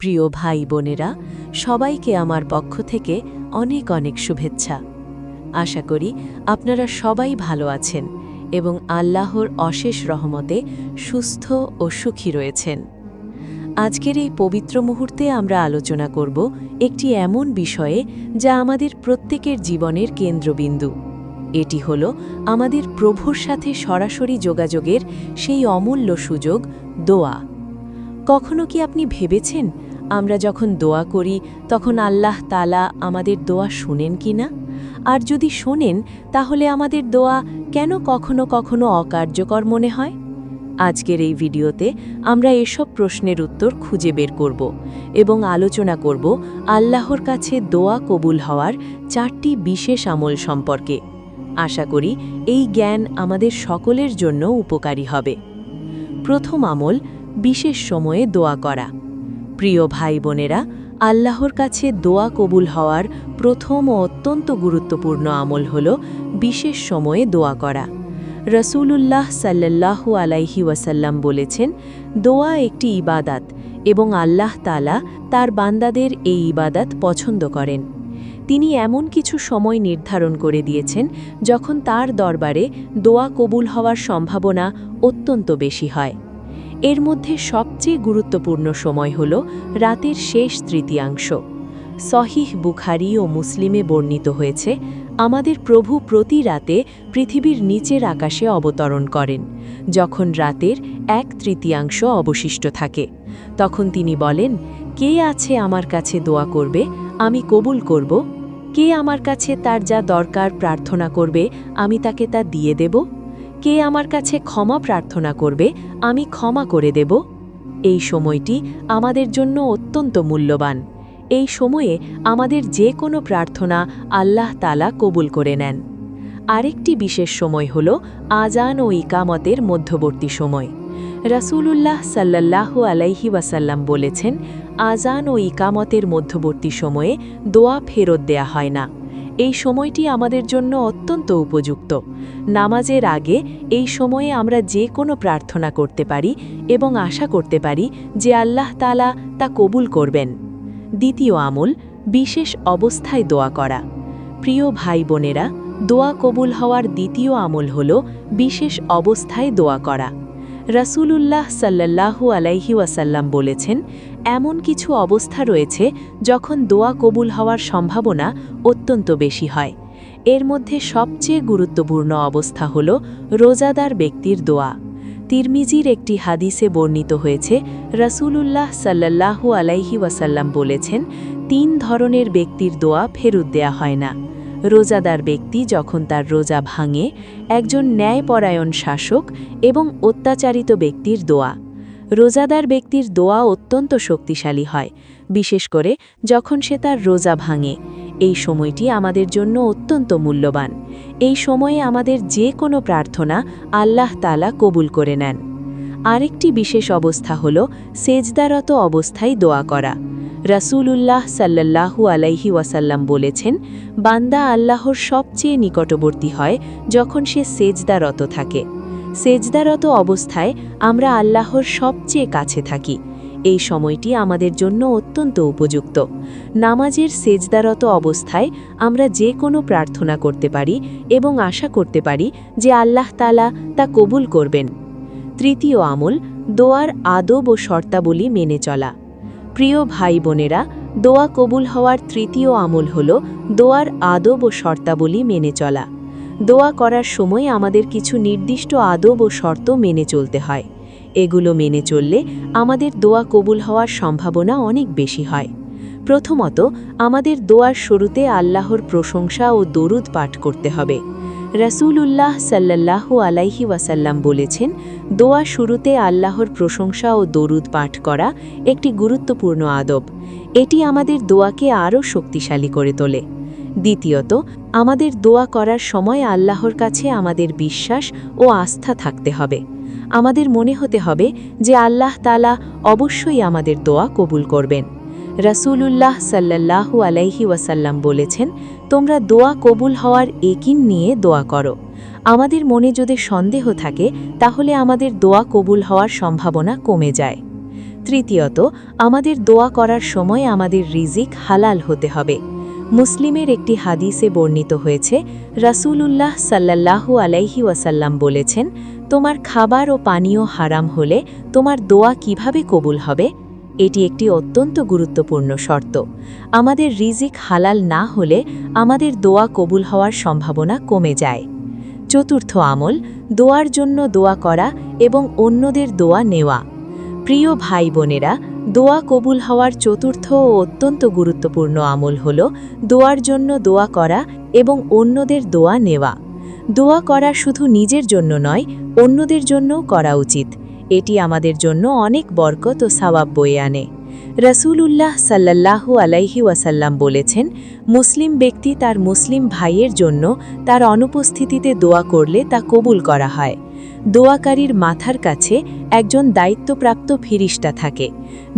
প্রিয় ভাই বোনেরা, সবাইকে আমার পক্ষ থেকে অনেক অনেক শুভেচ্ছা। আশা করি আপনারা সবাই ভালো আছেন এবং আল্লাহর অশেষ রহমতে সুস্থ ও সুখী রয়েছেন। আজকের এই পবিত্র মুহূর্তে আমরা আলোচনা করব একটি এমন বিষয়ে যা আমাদের প্রত্যেকের জীবনের কেন্দ্রবিন্দু। এটি হল আমাদের প্রভুর সাথে সরাসরি যোগাযোগের সেই অমূল্য সুযোগ, দোয়া। কখনো কি আপনি ভেবেছেন আমরা যখন দোয়া করি তখন আল্লাহ তাআলা আমাদের দোয়া শুনেন কি না? আর যদি শোনেন তাহলে আমাদের দোয়া কেন কখনো কখনো অকার্যকর মনে হয়? আজকের এই ভিডিওতে আমরা এসব প্রশ্নের উত্তর খুঁজে বের করব এবং আলোচনা করব আল্লাহর কাছে দোয়া কবুল হওয়ার 4টি বিশেষ আমল সম্পর্কে। আশা করি এই জ্ঞান আমাদের সকলের জন্য উপকারী হবে। প্রথম আমল, বিশেষ সময়ে দোয়া করা। প্রিয় ভাই বোনেরা, আল্লাহর কাছে দোয়া কবুল হওয়ার প্রথম ও অত্যন্ত গুরুত্বপূর্ণ আমল হল বিশেষ সময়ে দোয়া করা। রাসূলুল্লাহ সাল্লাল্লাহু আলাইহি ওয়াসাল্লাম বলেছেন, দোয়া একটি ইবাদাত এবং আল্লাহ তাআলা তার বান্দাদের এই ইবাদাত পছন্দ করেন। তিনি এমন কিছু সময় নির্ধারণ করে দিয়েছেন যখন তার দরবারে দোয়া কবুল হওয়ার সম্ভাবনা অত্যন্ত বেশি হয়। এর মধ্যে সবচেয়ে গুরুত্বপূর্ণ সময় হল রাতের শেষ তৃতীয়াংশ। সহিহ বুখারী ও মুসলিমে বর্ণিত হয়েছে, আমাদের প্রভু প্রতি রাতে পৃথিবীর নিচের আকাশে অবতরণ করেন। যখন রাতের 1/3 অবশিষ্ট থাকে, তখন তিনি বলেন, কে আছে আমার কাছে দোয়া করবে, আমি কবুল করব? কে আমার কাছে তার যা দরকার প্রার্থনা করবে, আমি তাকে তা দিয়ে দেব? কে আমার কাছে ক্ষমা প্রার্থনা করবে, আমি ক্ষমা করে দেব? এই সময়টি আমাদের জন্য অত্যন্ত মূল্যবান। এই সময়ে আমাদের যে কোনো প্রার্থনা আল্লাহ তাআলা কবুল করে নেন। আরেকটি বিশেষ সময় হল আজান ও ইকামতের মধ্যবর্তী সময়। রাসূলুল্লাহ সাল্লাল্লাহু আলাইহি ওয়াসাল্লাম বলেছেন, আজান ও ইকামতের মধ্যবর্তী সময়ে দোয়া ফেরত দেয়া হয় না। এই সময়টি আমাদের জন্য অত্যন্ত উপযুক্ত। নামাজের আগে এই সময়ে আমরা যে কোনো প্রার্থনা করতে পারি এবং আশা করতে পারি যে আল্লাহ তাআলা তা কবুল করবেন। দ্বিতীয় আমল, বিশেষ অবস্থায় দোয়া করা। প্রিয় ভাই বোনেরা, দোয়া কবুল হওয়ার দ্বিতীয় আমল হল বিশেষ অবস্থায় দোয়া করা। রাসূলুল্লাহ সাল্লাল্লাহু আলাইহি ওয়াসাল্লাম বলেছেন, এমন কিছু অবস্থা রয়েছে যখন দোয়া কবুল হওয়ার সম্ভাবনা অত্যন্ত বেশি হয়। এর মধ্যে সবচেয়ে গুরুত্বপূর্ণ অবস্থা হল রোজাদার ব্যক্তির দোয়া। তিরমিজির একটি হাদিসে বর্ণিত হয়েছে, রাসূলুল্লাহ সাল্লাল্লাহু আলাইহি ওয়াসাল্লাম বলেছেন, 3 ধরনের ব্যক্তির দোয়া ফেরত দেয়া হয় না। রোজাদার ব্যক্তি যখন তার রোজা ভাঙে, একজন ন্যায়পরায়ণ শাসক এবং অত্যাচারিত ব্যক্তির দোয়া। রোজাদার ব্যক্তির দোয়া অত্যন্ত শক্তিশালী হয়, বিশেষ করে যখন সে তার রোজা ভাঙে। এই সময়টি আমাদের জন্য অত্যন্ত মূল্যবান। এই সময়ে আমাদের যে কোনো প্রার্থনা আল্লাহ তাআলা কবুল করে নেন। আরেকটি বিশেষ অবস্থা হল সেজদারত অবস্থায় দোয়া করা। রাসূলুল্লাহ সাল্লাল্লাহু আলাইহি ওয়াসাল্লাম বলেছেন, বান্দা আল্লাহর সবচেয়ে নিকটবর্তী হয় যখন সে সেজদারত থাকে। সেজদারত অবস্থায় আমরা আল্লাহর সবচেয়ে কাছে থাকি। এই সময়টি আমাদের জন্য অত্যন্ত উপযুক্ত। নামাজের সেজদারত অবস্থায় আমরা যে কোনো প্রার্থনা করতে পারি এবং আশা করতে পারি যে আল্লাহ তাআলা তা কবুল করবেন। তৃতীয় আমল, দোয়ার আদব ও শর্তাবলী মেনে চলা। প্রিয় ভাই বোনেরা, দোয়া কবুল হওয়ার তৃতীয় আমল হল দোয়ার আদব ও শর্তাবলী মেনে চলা। দোয়া করার সময় আমাদের কিছু নির্দিষ্ট আদব ও শর্ত মেনে চলতে হয়। এগুলো মেনে চললে আমাদের দোয়া কবুল হওয়ার সম্ভাবনা অনেক বেশি হয়। প্রথমত, আমাদের দোয়ার শুরুতে আল্লাহর প্রশংসা ও দরুদ পাঠ করতে হবে। রাসূলুল্লাহ সাল্লাল্লাহু আলাইহি ওয়াসাল্লাম বলেছেন, দোয়া শুরুতে আল্লাহর প্রশংসা ও দরুদ পাঠ করা একটি গুরুত্বপূর্ণ আদব। এটি আমাদের দোয়াকে আরও শক্তিশালী করে তোলে। দ্বিতীয়ত, আমাদের দোয়া করার সময় আল্লাহর কাছে আমাদের বিশ্বাস ও আস্থা থাকতে হবে। আমাদের মনে হতে হবে যে আল্লাহ তাআলা অবশ্যই আমাদের দোয়া কবুল করবেন। রাসূলুল্লাহ সাল্লাল্লাহু আলাইহি ওয়াসাল্লাম বলেছেন, তোমরা দোয়া কবুল হওয়ার ইয়াকিন নিয়ে দোয়া করো। আমাদের মনে যদি সন্দেহ থাকে তাহলে আমাদের দোয়া কবুল হওয়ার সম্ভাবনা কমে যায়। তৃতীয়ত, আমাদের দোয়া করার সময় আমাদের রিজিক হালাল হতে হবে। মুসলিমের একটি হাদিসে বর্ণিত হয়েছে, রাসূলুল্লাহ সাল্লাল্লাহু আলাইহি ওয়াসাল্লাম বলেছেন, তোমার খাবার ও পানীয় হারাম হলে তোমার দোয়া কিভাবে কবুল হবে? এটি একটি অত্যন্ত গুরুত্বপূর্ণ শর্ত। আমাদের রিজিক হালাল না হলে আমাদের দোয়া কবুল হওয়ার সম্ভাবনা কমে যায়। চতুর্থ আমল, দোয়ার জন্য দোয়া করা এবং অন্যদের দোয়া নেওয়া। প্রিয় ভাই বোনেরা, দোয়া কবুল হওয়ার চতুর্থ ও অত্যন্ত গুরুত্বপূর্ণ আমল হল দোয়ার জন্য দোয়া করা এবং অন্যদের দোয়া নেওয়া। দোয়া করা শুধু নিজের জন্য নয়, অন্যদের জন্যও করা উচিত। এটি আমাদের জন্য অনেক বরকত ও সওয়াব বয়ে আনে। রাসূলুল্লাহ সাল্লাল্লাহু আলাইহি ওয়াসাল্লাম বলেছেন, মুসলিম ব্যক্তি তার মুসলিম ভাইয়ের জন্য তার অনুপস্থিতিতে দোয়া করলে তা কবুল করা হয়। দোয়াকারীর মাথার কাছে একজন দায়িত্বপ্রাপ্ত ফিরিস্তা থাকে।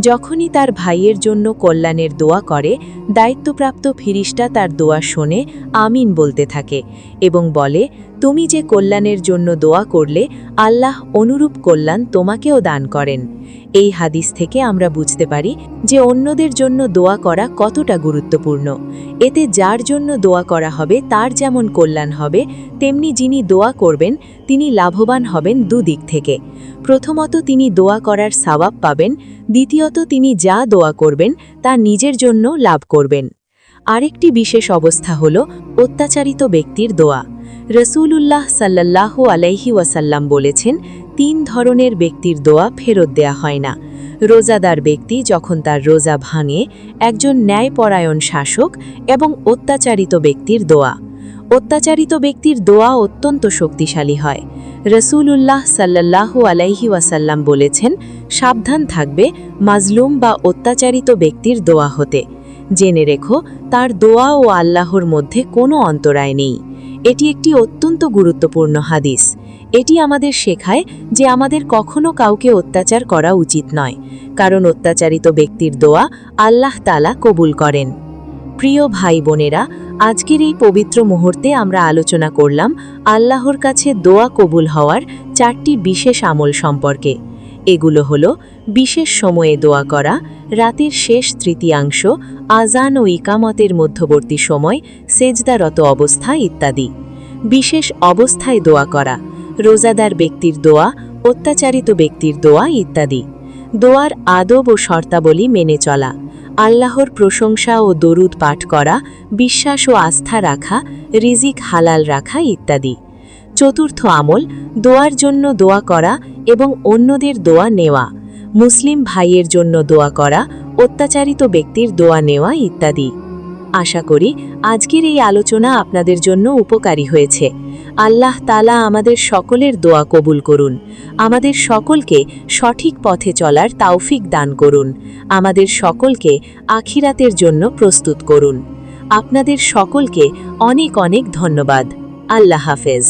যখনই তার ভাইয়ের জন্য কল্যাণের দোয়া করে, দায়িত্বপ্রাপ্ত ফিরিস্তা তার দোয়া শোনে আমিন বলতে থাকে এবং বলে, তুমি যে কল্যাণের জন্য দোয়া করলে, আল্লাহ অনুরূপ কল্যাণ তোমাকেও দান করেন। এই হাদিস থেকে আমরা বুঝতে পারি যে অন্যদের জন্য দোয়া করা কতটা গুরুত্বপূর্ণ। এতে যার জন্য দোয়া করা হবে তার যেমন কল্যাণ হবে, তেমনি যিনি দোয়া করবেন তিনি লাভবান হবেন দুদিক থেকে। প্রথমত, তিনি দোয়া করার সওয়াব পাবেন। দ্বিতীয়ত, তিনি যা দোয়া করবেন তা নিজের জন্য লাভ করবেন। আরেকটি বিশেষ অবস্থা হল অত্যাচারিত ব্যক্তির দোয়া। রাসূলুল্লাহ সাল্লাল্লাহু আলাইহি ওয়াসাল্লাম বলেছেন, 3 ধরনের ব্যক্তির দোয়া ফেরত দেয়া হয় না। রোজাদার ব্যক্তি যখন তার রোজা ভাঙে, একজন ন্যায়পরায়ণ শাসক এবং অত্যাচারিত ব্যক্তির দোয়া। অত্যাচারিত ব্যক্তির দোয়া অত্যন্ত শক্তিশালী হয়। রাসূলুল্লাহ সাল্লাল্লাহু আলাইহি ওয়াসাল্লাম বলেছেন, সাবধান থাকবে মাজলুম বা অত্যাচারিত ব্যক্তির দোয়া হতে। জেনে রেখো, তার দোয়া ও আল্লাহর মধ্যে কোনো অন্তরায় নেই। এটি একটি অত্যন্ত গুরুত্বপূর্ণ হাদিস। এটি আমাদের শেখায় যে আমাদের কখনো কাউকে অত্যাচার করা উচিত নয়, কারণ অত্যাচারিত ব্যক্তির দোয়া আল্লাহ তাআলা কবুল করেন। প্রিয় ভাই বোনেরা, আজকের এই পবিত্র মুহূর্তে আমরা আলোচনা করলাম আল্লাহর কাছে দোয়া কবুল হওয়ার 4টি বিশেষ আমল সম্পর্কে। এগুলো হলো বিশেষ সময়ে দোয়া করা, রাতের শেষ তৃতীয়াংশ, আজান ও ইকামতের মধ্যবর্তী সময়, সেজদারত অবস্থা ইত্যাদি। বিশেষ অবস্থায় দোয়া করা, রোজাদার ব্যক্তির দোয়া, অত্যাচারিত ব্যক্তির দোয়া ইত্যাদি। দোয়ার আদব ও শর্তাবলী মেনে চলা, আল্লাহর প্রশংসা ও দরুদ পাঠ করা, বিশ্বাস ও আস্থা রাখা, রিজিক হালাল রাখা ইত্যাদি। চতুর্থ আমল, দোয়ার জন্য দোয়া করা এবং অন্যদের দোয়া নেওয়া, মুসলিম ভাইয়ের জন্য দোয়া করা, অত্যাচারিত ব্যক্তির দোয়া নেওয়া ইত্যাদি। আশা করি আজকের এই আলোচনা আপনাদের জন্য উপকারী হয়েছে। আল্লাহ তাআলা আমাদের সকলের দোয়া কবুল করুন। আমাদের সকলকে সঠিক পথে চলার তৌফিক দান করুন। আমাদের সকলকে আখিরাতের জন্য প্রস্তুত করুন। আপনাদের সকলকে অনেক অনেক ধন্যবাদ। আল্লাহ হাফেজ।